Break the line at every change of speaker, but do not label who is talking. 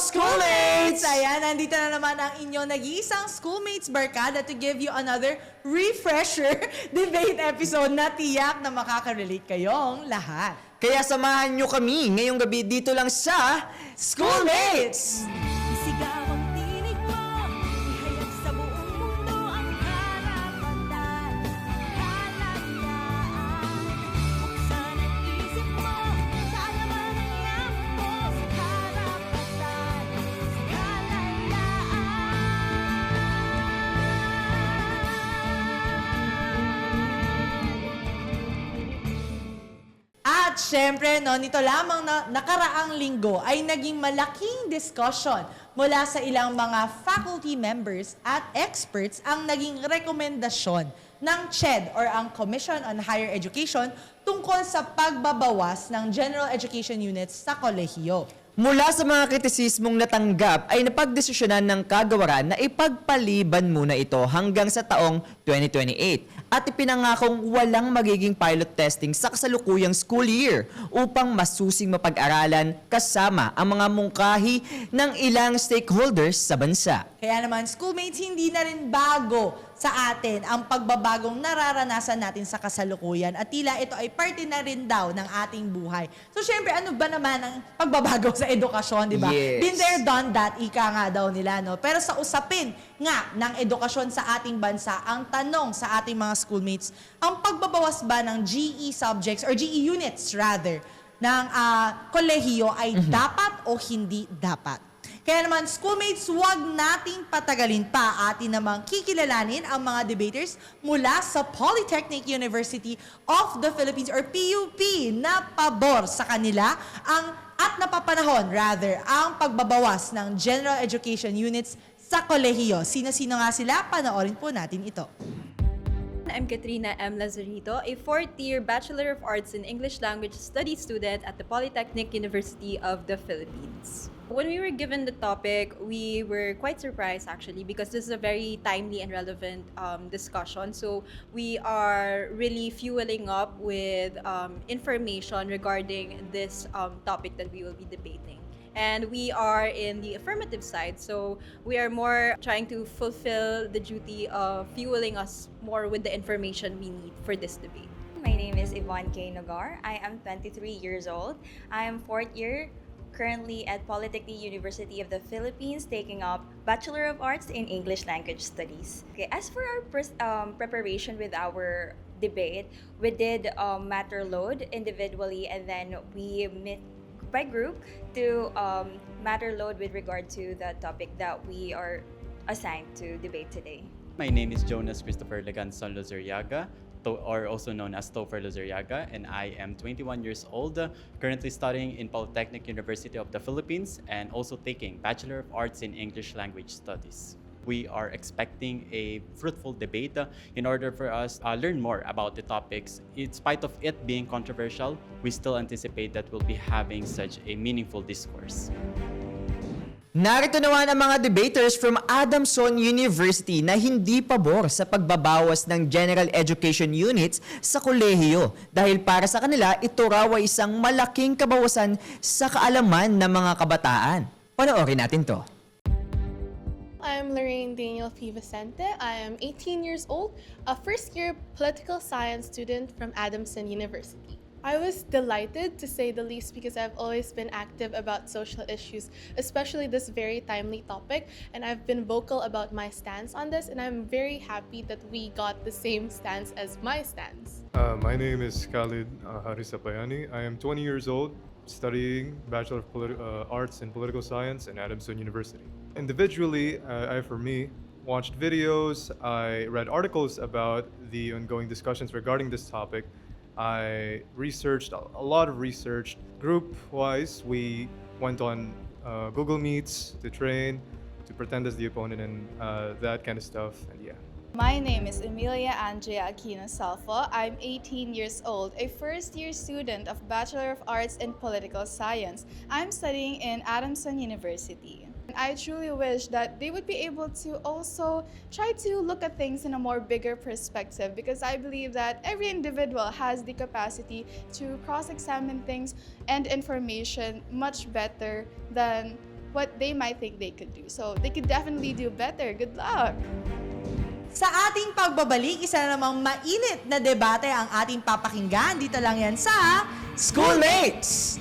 schoolmates!
Ayan, nandito na naman ang inyong nag-iisang Schoolmates Barkada to give you another refresher debate episode na tiyak na makaka-relate kayong lahat.
Kaya samahan nyo kami ngayong gabi dito lang sa Schoolmates!
Isigaw ang tinig mo, ihayag sa buong mundo ang karapatan, kalayaan. Buksan ang isip mo, kaalaman ang yaman mo, sa karapatan, sa kalayaan.
At syempre, no, nito lamang na nakaraang linggo ay naging malaking discussion mula sa ilang mga faculty members at experts ang naging rekomendasyon ng CHED or ang Commission on Higher Education tungkol sa pagbabawas ng general education units sa kolehiyo.
Mula sa mga kritisismong natanggap ay napagdesisyonan ng kagawaran na ipagpaliban muna ito hanggang sa taong 2028 at ipinangakong walang magiging pilot testing sa kasalukuyang school year upang masusing mapag-aralan kasama ang mga mungkahi ng ilang stakeholders sa bansa.
Kaya naman, schoolmates, hindi na rin bago sa atin ang pagbabagong nararanasan natin sa kasalukuyan at tila ito ay parte na rin daw ng ating buhay. So syempre, ano ba naman ang pagbabago sa edukasyon, di ba?
Yes.
Been there, done that, ika nga daw nila, no? Pero sa usapin nga ng edukasyon sa ating bansa, ang tanong sa ating mga schoolmates, ang pagbabawas ba ng GE subjects or GE units rather ng kolehiyo ay dapat o hindi dapat? Kaya naman, schoolmates, huwag nating patagalin pa. Atin namang kikilalanin ang mga debaters mula sa Polytechnic University of the Philippines or PUP na pabor sa kanila at napapanahon rather ang pagbabawas ng general education units sa kolehiyo. Sino-sino nga sila? Panoorin po natin ito.
I'm Katrina M. Lazarito, a fourth-year Bachelor of Arts in English Language Studies student at the Polytechnic University of the Philippines. When we were given the topic, we were quite surprised actually because this is a very timely and relevant discussion. So we are really fueling up with information regarding this topic that we will be debating. And we are in the affirmative side, so we are more trying to fulfill the duty of fueling us more with the information we need for this debate.
My name is Yvonne K. Nogar. I am 23 years old. I am fourth year currently at Polytechnic University of the Philippines taking up Bachelor of Arts in English Language Studies. Okay, as for our preparation with our debate, we did matter load individually and then we met by group to matter load with regard to the topic that we are assigned to debate today.
My name is Jonas Christopher Leganson Lozuriaga, or also known as Topher Lozuriaga, and I am 21 years old, currently studying in Polytechnic University of the Philippines and also taking Bachelor of Arts in English Language Studies. We are expecting a fruitful debate in order for us to learn more about the topics. In spite of it being controversial, we still anticipate that we'll be having such a meaningful discourse.
Narito naman ang mga debaters from Adamson University na hindi pabor sa pagbabawas ng general education units sa kolehiyo dahil para sa kanila ito raw ay isang malaking kabawasan sa kaalaman ng mga kabataan. Panoorin natin to.
I'm Lorraine Daniel P. Vicente. I am 18 years old, a first-year political science student from Adamson University. I was delighted, to say the least, because I've always been active about social issues, especially this very timely topic, and I've been vocal about my stance on this, and I'm very happy that we got the same stance as my stance.
My name is Khalid Harisapayani. I am 20 years old, studying Bachelor of Arts in Political Science at Adamson University. Individually, for me, watched videos, I read articles about the ongoing discussions regarding this topic. I researched a lot of research. Group-wise, we went on Google Meets to train, to pretend as the opponent and that kind of stuff, and yeah.
My name is Emilia Andrea Aquino Salfo. I'm 18 years old, a first-year student of Bachelor of Arts in Political Science. I'm studying in Adamson University. I truly wish that they would be able to also try to look at things in a more bigger perspective, because I believe that every individual has the capacity to cross-examine things and information much better than what they might think they could do. So they could definitely do better. Good luck!
Sa ating pagbabalik, isa na namang mainit na debate ang ating papakinggan. Dito lang yan sa
Schoolmates!